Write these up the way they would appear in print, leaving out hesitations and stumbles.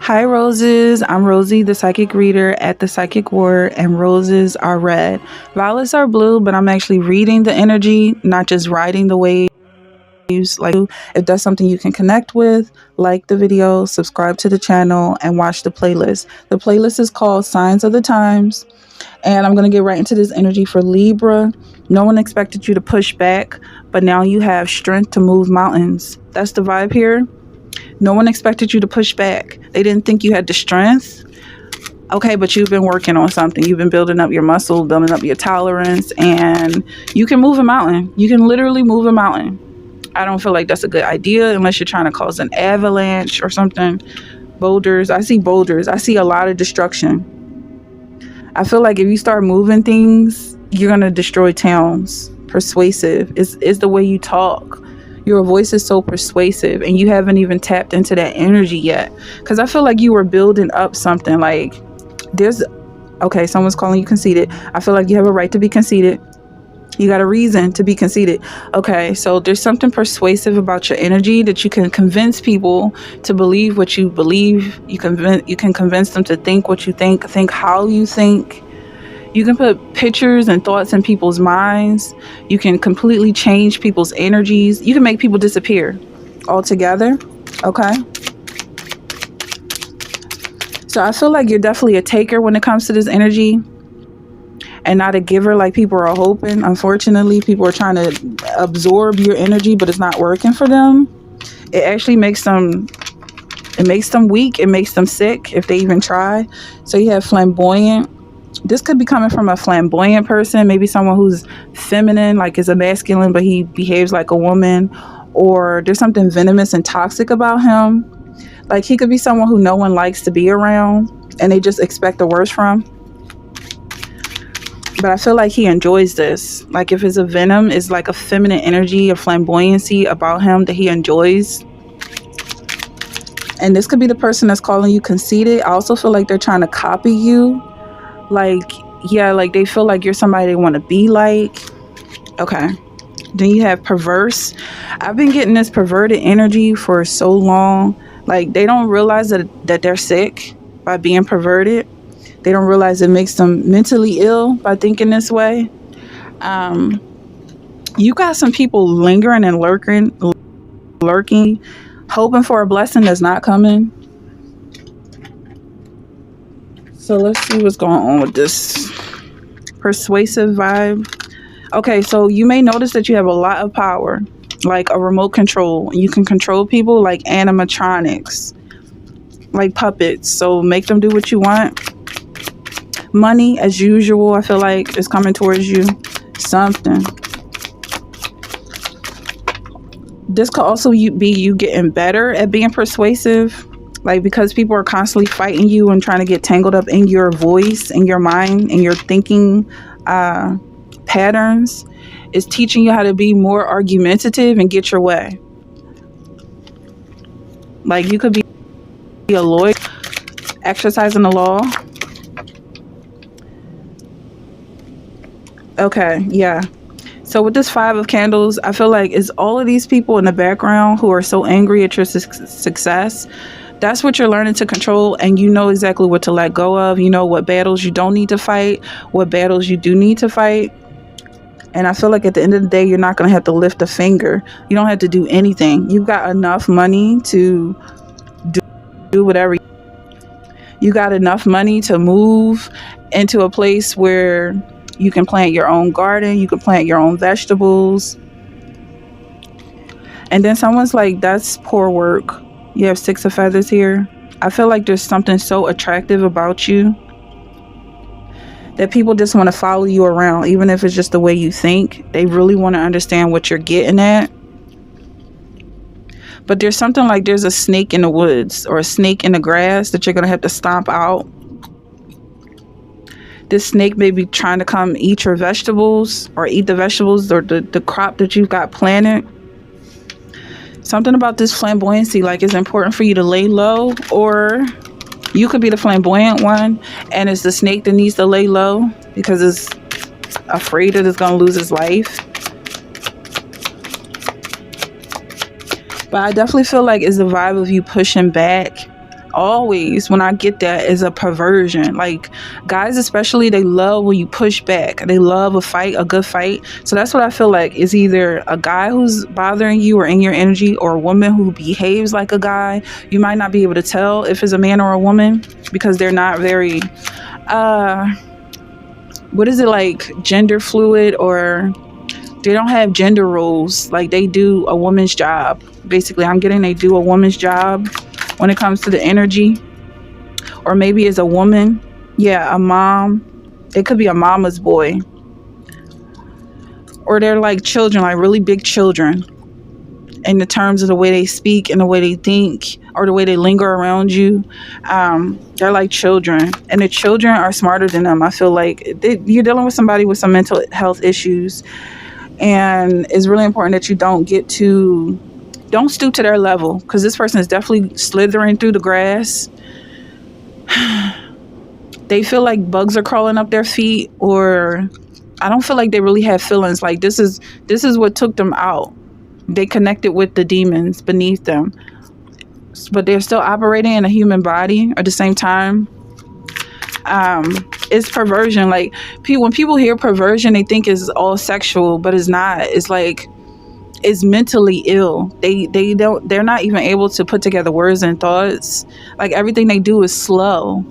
Hi, roses. I'm Rosie, the psychic reader at the Psychic Word, and roses are red. Violets are blue, but I'm actually reading the energy, not just riding the waves. Like, if that's something you can connect with, like the video, subscribe to the channel, and watch the playlist. The playlist is called Signs of the Times, and I'm going to get right into this energy for Libra. No one expected you to push back, but now you have strength to move mountains. That's the vibe here. No one expected you to push back. They didn't think you had the strength. Okay, but you've been working on something. You've been building up your muscle, building up your tolerance, and you can move a mountain. You can literally move a mountain. I don't feel like that's a good idea unless you're trying to cause an avalanche or something. Boulders. I see boulders. I see a lot of destruction. I feel like if you start moving things, you're going to destroy towns. Persuasive is the way you talk. Your voice is so persuasive, and you haven't even tapped into that energy yet. Because I feel like you were building up something. Like, okay, someone's calling you conceited. I feel like you have a right to be conceited. You got a reason to be conceited. Okay, so there's something persuasive about your energy that you can convince people to believe what you believe. You can convince them to think what you think how you think. You can put pictures and thoughts in people's minds. You can completely change people's energies. You can make people disappear altogether. Okay. So I feel like you're definitely a taker when it comes to this energy and not a giver like people are hoping. Unfortunately, people are trying to absorb your energy, but it's not working for them. It actually makes them weak. It makes them sick if they even try. So you have flamboyant. This could be coming from a flamboyant person, maybe someone who's feminine, like is a masculine, but he behaves like a woman, or there's something venomous and toxic about him. Like, he could be someone who no one likes to be around and they just expect the worst from. But I feel like he enjoys this. Like, if it's a venom, it's like a feminine energy, a flamboyancy about him that he enjoys. And this could be the person that's calling you conceited. I also feel like they're trying to copy you. Like, yeah, like they feel like you're somebody they want to be like. Okay. Then you have perverse. I've been getting this perverted energy for so long. Like, they don't realize that they're sick by being perverted. They don't realize it makes them mentally ill by thinking this way. You got some people lingering and lurking, hoping for a blessing that's not coming. So let's see what's going on with this persuasive vibe. Okay, so you may notice that you have a lot of power, like a remote control. You can control people like animatronics, like puppets. So make them do what you want. Money, as usual, I feel like is coming towards you. Something. This could also be you getting better at being persuasive. Like, because people are constantly fighting you and trying to get tangled up in your voice, in your mind, in your thinking patterns, is teaching you how to be more argumentative and get your way. Like, you could be a lawyer exercising the law. Okay, yeah. So with this 5 of candles, I feel like it's all of these people in the background who are so angry at your success. That's what you're learning to control, and you know exactly what to let go of. You know what battles you don't need to fight, what battles you do need to fight. And I feel like at the end of the day, you're not going to have to lift a finger. You don't have to do anything. You've got enough money to do whatever. You got enough money to move into a place where you can plant your own garden. You can plant your own vegetables. And then someone's like, that's poor work. You have 6 of feathers here. I feel like there's something so attractive about you that people just want to follow you around, even if it's just the way you think. They really want to understand what you're getting at. But there's something like there's a snake in the woods or a snake in the grass that you're going to have to stomp out. This snake may be trying to come eat your vegetables or eat the vegetables or the crop that you've got planted. Something about this flamboyancy, like it's important for you to lay low, or you could be the flamboyant one and it's the snake that needs to lay low because it's afraid that it's going to lose its life. But I definitely feel like it's the vibe of you pushing back always when I get that is a perversion. Like guys especially, they love when you push back. They love a fight, a good fight. So that's what I feel like is either a guy who's bothering you or in your energy, or a woman who behaves like a guy. You might not be able to tell if it's a man or a woman because they're not very what is it, like gender fluid, or they don't have gender roles. Like they do a woman's job. Basically, I'm getting they do a woman's job when it comes to the energy. Or maybe it's a woman. Yeah, a mom. It could be a mama's boy. Or they're like children, like really big children. In the terms of the way they speak and the way they think, or the way they linger around you. They're like children. And the children are smarter than them. I feel like you're dealing with somebody with some mental health issues. And it's really important that you don't stoop to their level, because this person is definitely slithering through the grass. They feel like bugs are crawling up their feet, or I don't feel like they really have feelings. Like this is what took them out. They connected with the demons beneath them, but they're still operating in a human body at the same time. It's perversion. Like when people hear perversion, they think it's all sexual, but it's not. It's like it's mentally ill. They're not even able to put together words and thoughts. Like everything they do is slow.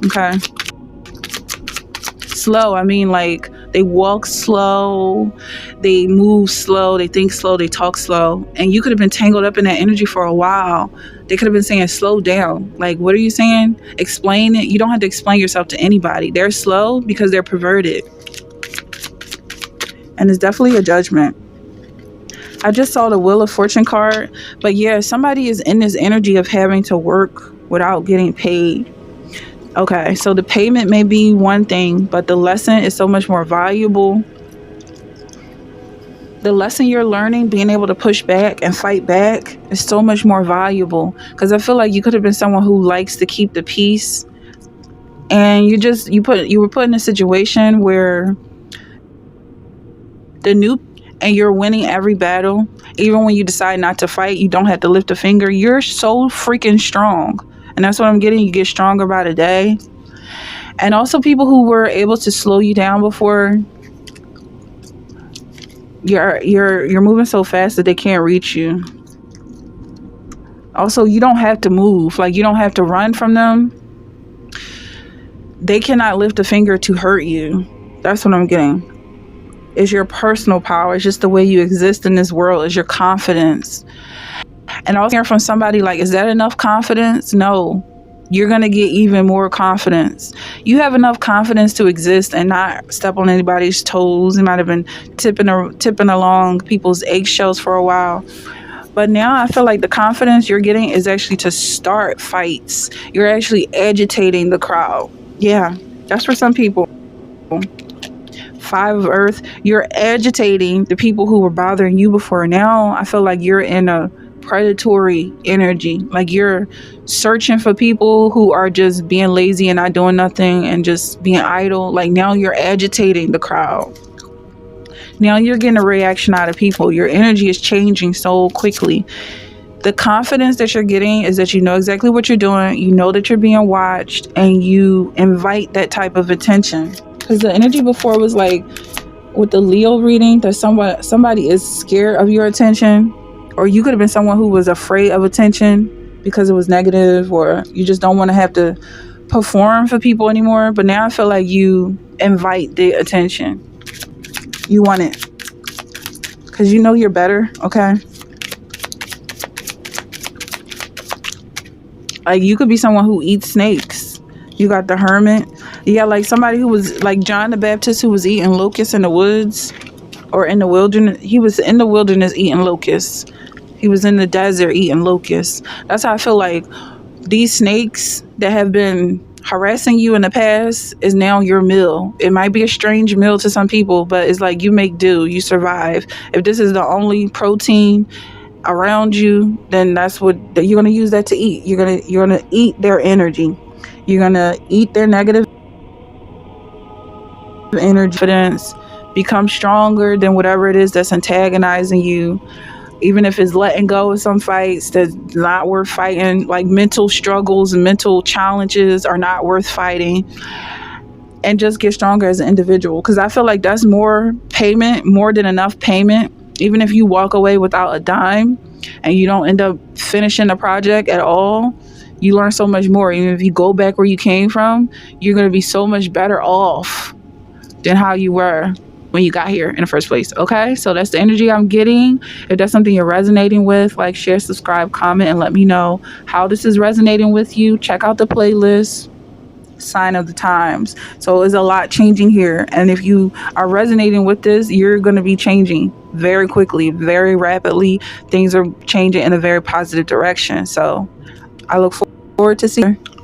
Okay. Slow. I mean, like they walk slow, they move slow, they think slow, they talk slow. And you could have been tangled up in that energy for a while. They could have been saying, slow down. Like, what are you saying? Explain it. You don't have to explain yourself to anybody. They're slow because they're perverted. And it's definitely a judgment. I just saw the Wheel of Fortune card. But yeah, somebody is in this energy of having to work without getting paid. Okay, so the payment may be one thing, but the lesson is so much more valuable. The lesson you're learning, being able to push back and fight back, is so much more valuable. Because I feel like you could have been someone who likes to keep the peace, and you were put in a situation where and you're winning every battle. Even when you decide not to fight, you don't have to lift a finger. You're so freaking strong. And that's what I'm getting. You get stronger by the day. And also people who were able to slow you down before, you're moving so fast that they can't reach you. Also, you don't have to move. Like, you don't have to run from them. They cannot lift a finger to hurt you. That's what I'm getting. It's your personal power. It's just the way you exist in this world. It's your confidence. And also hearing from somebody like, is that enough confidence? No. You're going to get even more confidence. You have enough confidence to exist and not step on anybody's toes. You might have been tipping along people's eggshells for a while. But now I feel like the confidence you're getting is actually to start fights. You're actually agitating the crowd. Yeah, that's for some people. 5 of Earth, you're agitating the people who were bothering you before. Now I feel like you're in a predatory energy. Like you're searching for people who are just being lazy and not doing nothing and just being idle. Like now you're agitating the crowd. Now you're getting a reaction out of people. Your energy is changing so quickly. The confidence that you're getting is that you know exactly what you're doing. You know that you're being watched, and you invite that type of attention. Because the energy before was like with the Leo reading, that somebody is scared of your attention. Or you could have been someone who was afraid of attention because it was negative, or you just don't want to have to perform for people anymore. But now I feel like you invite the attention. You want it because you know you're better. Okay. Like you could be someone who eats snakes. You got the Hermit. You got like somebody who was like John the Baptist, who was eating locusts in the woods or in the wilderness. He was in the wilderness eating locusts. He was in the desert eating locusts. That's how I feel like these snakes that have been harassing you in the past is now your meal. It might be a strange meal to some people, but it's like you make do, you survive. If this is the only protein around you, then that's what you're going to use that to eat. You're going to eat their energy. You're going to eat their negative energy. Confidence, become stronger than whatever it is that's antagonizing you. even if it's letting go of some fights that's not worth fighting, like mental struggles and mental challenges are not worth fighting, and just get stronger as an individual. Because I feel like that's more payment, more than enough payment. Even if you walk away without a dime and you don't end up finishing the project at all, you learn so much more. Even if you go back where you came from, you're going to be so much better off than how you were when you got here in the first place. Okay, so that's the energy I'm getting. If that's something you're resonating with, like, share, subscribe, comment, and let me know how this is resonating with you. Check out the playlist, Sign of the Times. So there's a lot changing here, and if you are resonating with this, you're going to be changing very quickly, very rapidly. Things are changing in a very positive direction. So I look forward to seeing you.